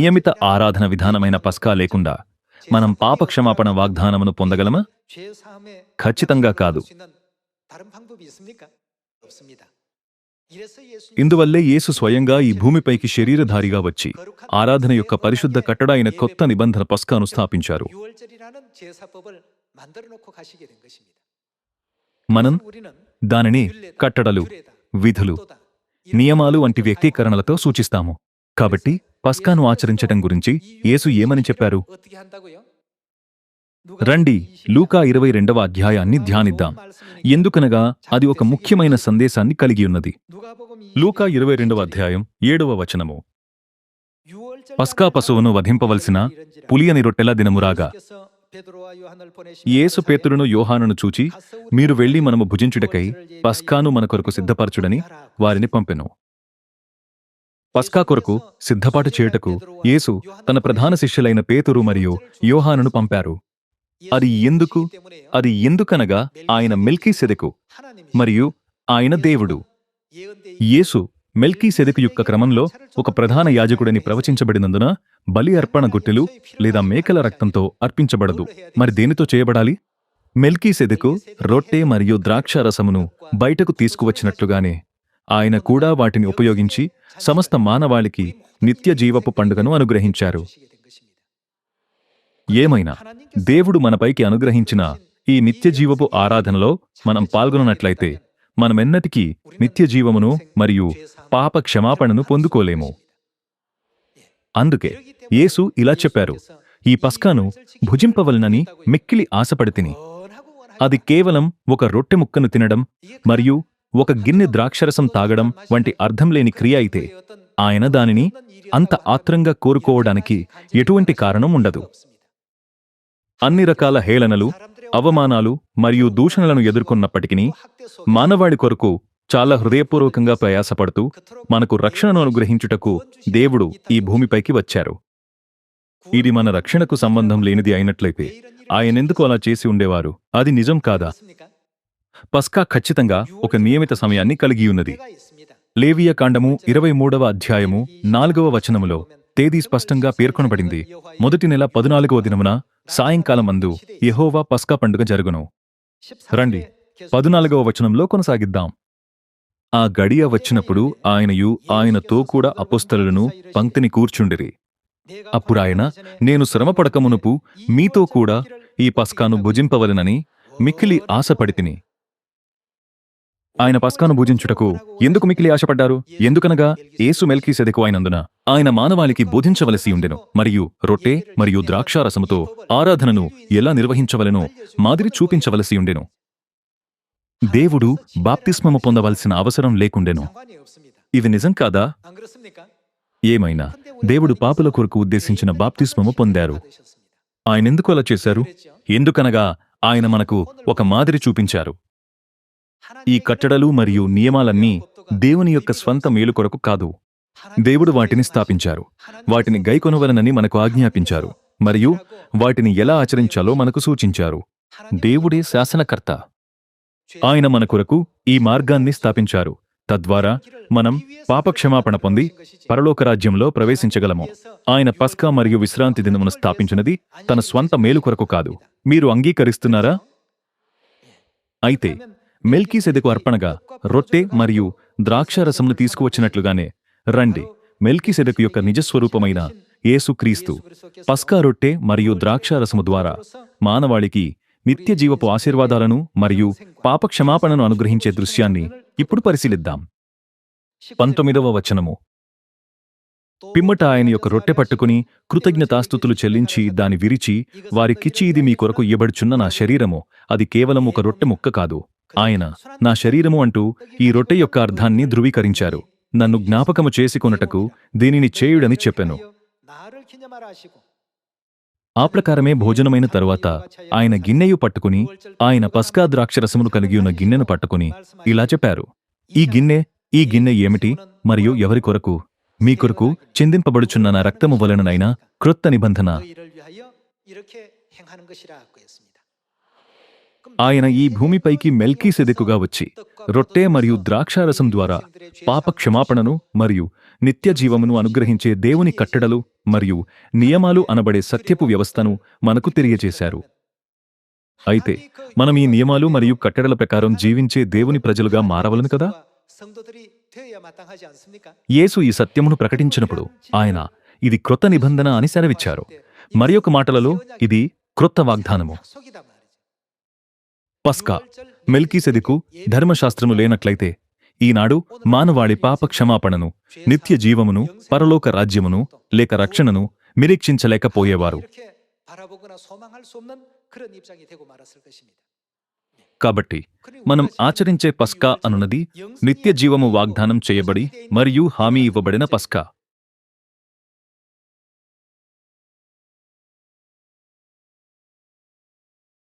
నియమిత ఆరాధన విధానమైన పస్కా లేకుండా మనం పాపక్షమాపణ వాగ్దానమును పొందగలమా? ఖచ్చితంగా కాదు. ఇందువల్లే యేసు స్వయంగా ఈ భూమిపైకి శరీరధారిగా వచ్చి ఆరాధన యొక్క పరిశుద్ధ కట్టడ అయిన కొత్త నిబంధన పస్కాను స్థాపించారు. మనం దానిని కట్టడలు, విధులు, నియమాలు వంటి వ్యక్తీకరణలతో సూచిస్తాము. కాబట్టి పస్కాను ఆచరించటం గురించి యేసు ఏమని చెప్పారు? రండి, లూకా 22వ అధ్యాయాన్ని ధ్యానిద్దాం. ఎందుకనగా అది ఒక ముఖ్యమైన సందేశాన్ని కలిగియున్నది. లూకా 22వ అధ్యాయం 7వ వచనము. పస్కా పశువును వధింపవలసిన పులియని రొట్టెల దినమురాగా యేసు పేతురును యోహానును చూచి, మీరు వెళ్లి మనము భుజించుటకై పస్కాను మన కొరకు సిద్ధపరచుడని వారిని పంపెను. పస్కా కొరకు సిద్ధపాటు చేయుటకు యేసు తన ప్రధాన శిష్యులైన పేతురు మరియు యోహానును పంపారు. అది ఎందుకనగా ఆయన మెల్కీసెదెకు మరియు ఆయన దేవుడు. యేసు మెల్కీసెదెకు యొక్క క్రమంలో ఒక ప్రధాన యాజకుడని ప్రవచించబడినందున బలి అర్పణ గొట్టెలు లేదా మేకల రక్తంతో అర్పించబడదు. మరి దేనితో చేయబడాలి? మెల్కీసెదెకు రొట్టె మరియు ద్రాక్షారసమును బయటకు తీసుకువచ్చినట్లుగానే ఆయన కూడా వాటిని ఉపయోగించి సమస్త మానవాళికి నిత్య జీవపు పండుగను అనుగ్రహించారు. ఏమైనా దేవుడు మనపైకి అనుగ్రహించిన ఈ నిత్యజీవపు ఆరాధనలో మనం పాల్గొనట్లయితే మనమెన్నటికీ నిత్యజీవమును మరియు పాప క్షమాపణను పొందుకోలేము. అందుకే యేసు ఇలా చెప్పారు, ఈ పస్కాను భుజింపవలనని మిక్కిలి ఆశపడితిని. అది కేవలం ఒక రొట్టె ముక్కను తినడం మరియు ఒక గిన్నె ద్రాక్షరసం తాగడం వంటి అర్థంలేని క్రియ అయితే ఆయన దానిని అంత ఆత్రంగా కోరుకోవడానికి ఎటువంటి కారణం ఉండదు. అన్ని రకాల హేళనలు, అవమానాలు మరియు దూషణలను ఎదుర్కొన్నప్పటికీ మానవాళి కొరకు చాలా హృదయపూర్వకంగా ప్రయాసపడుతూ మనకు రక్షణను అనుగ్రహించుటకు దేవుడు ఈ భూమిపైకి వచ్చారు. ఇది మన రక్షణకు సంబంధం లేనిది అయినట్లయితే ఆయనెందుకు అలా చేసి ఉండేవారు? అది నిజం కాదా? పస్కా ఖచ్చితంగా ఒక నియమిత సమయాన్ని కలిగియున్నది. లేవియ కాండము 23వ అధ్యాయము 4వ వచనములో తేదీ స్పష్టంగా పేర్కొనబడింది. మొదటి నెల 14వ దినమున సాయంకాలమందు యెహోవా పస్కా పండుగ జరుగును. రండి, 14వ వచనంలో కొనసాగిద్దాం. ఆ గడియ వచ్చినప్పుడు ఆయనయు ఆయనతో కూడా అపోస్తలులను పంక్తిని కూర్చుండిరి. అప్పుడాయన, నేను శ్రమపడకమునుపు మీతో కూడా ఈ పస్కాను భుజింపవలెనని మిక్కిలి ఆశపడితిని. ఆయన పస్కాను భుజించుటకు ఎందుకు మిక్కిలి ఆశపడ్డారు? ఎందుకనగా యేసు మెల్కీసెదెకు అయినందున ఆయన మానవాళికి బోధించవలసి ఉండెను మరియు రొట్టె మరియు ద్రాక్షారసముతో ఆరాధనను ఎలా నిర్వహించవలెనో మాదిరి చూపించవలసి ఉండెను. దేవుడు బాప్తిస్మము పొందవలసిన అవసరం లేకుండెను. ఇది నిజం కాదా? ఏమైనా దేవుడు పాపుల కొరకు ఉద్దేశించిన బాప్తిస్మము పొందారు. ఆయనెందుకు అలా చేశారు? ఎందుకనగా ఆయన మనకు ఒక మాదిరి చూపించారు. ఈ కట్టడలు మరియు నియమాలన్నీ దేవుని యొక్క స్వంత మేలు కొరకు కాదు. దేవుడు వాటిని స్థాపించారు, వాటిని గైకొనవలనని మనకు ఆజ్ఞాపించారు మరియు వాటిని ఎలా ఆచరించాలో మనకు సూచించారు. దేవుడే శాసనకర్త. ఆయన మన కొరకు ఈ మార్గాన్ని స్థాపించారు. తద్వారా మనం పాపక్షమాపణ పొంది పరలోక రాజ్యంలో ప్రవేశించగలము. ఆయన పస్కా మరియు విశ్రాంతి దినమును స్థాపించినది తన స్వంత మేలు కొరకు కాదు. మీరు అంగీకరిస్తున్నారా? అయితే మెల్కీసెదెకు అర్పణగా రొట్టె మరియు ద్రాక్షారసమును తీసుకువచ్చినట్లుగానే రండి, మెల్కీసెదెకు యొక్క నిజస్వరూపమైన యేసుక్రీస్తు పస్కా రొట్టె మరియు ద్రాక్షారసము ద్వారా మానవాళికి నిత్య జీవపు ఆశీర్వాదాలను మరియు పాపక్షమాపణను అనుగ్రహించే దృశ్యాన్ని ఇప్పుడు పరిశీలిద్దాం. 19వ వచనము. పిమ్మట ఆయన యొక్క రొట్టె పట్టుకుని కృతజ్ఞతాస్తుతులు చెల్లించి దాని విరిచి వారికిచ్చి, ఇది మీ కొరకు ఇయ్యబడుచున్న నా శరీరము, అది కేవలం ఒక రొట్టె ముక్క కాదు. ఆయన నా శరీరము అంటూ ఈ రొట్టె యొక్క అర్థాన్ని ధృవీకరించారు. నన్ను జ్ఞాపకము చేసుకొనుటకు దీనిని చేయుడని చెప్పెను. ఆ ప్రకారమే భోజనమైన తరువాత ఆయన గిన్నెయు పట్టుకుని, ఆయన పస్కా ద్రాక్షరసమును కలిగియున్న గిన్నెను పట్టుకుని ఇలా చెప్పారు, ఈ గిన్నె ఏమిటి మరియు ఎవరి కొరకు? మీ కొరకు చిందింపబడుచున్న నా రక్తము వలననైనా క్రొత్త నిబంధన. ఆయన ఈ భూమిపైకి మెల్కీసెదెకుగా వచ్చి రొట్టె మరియు ద్రాక్షారసం ద్వారా పాపక్షమాపణను మరియు నిత్య జీవమును అనుగ్రహించే దేవుని కట్టడలు మరియు నియమాలు అనబడే సత్యపు వ్యవస్థను మనకు తెలియజేశారు. అయితే మనం ఈ నియమాలు మరియు కట్టడల ప్రకారం జీవించే దేవుని ప్రజలుగా మారవలను కదా? యేసు ఈ సత్యమును ప్రకటించినప్పుడు ఆయన ఇది క్రొత్త నిబంధన అని సెలవిచ్చారు. మరియొక మాటలలో ఇది క్రొత్త వాగ్దానము. పస్కా మెల్కీసెదెకు ధర్మశాస్త్రము లేనట్లయితే ఈనాడు మానవాళి పాప క్షమాపణను, నిత్య జీవమును, పరలోక రాజ్యమును లేక రక్షణను నిరీక్షించలేకపోయేవారు. కాబట్టి మనం ఆచరించే పస్కా అనున్నది నిత్య జీవము వాగ్దానం చేయబడి మరియు హామీ ఇవ్వబడిన పస్కా.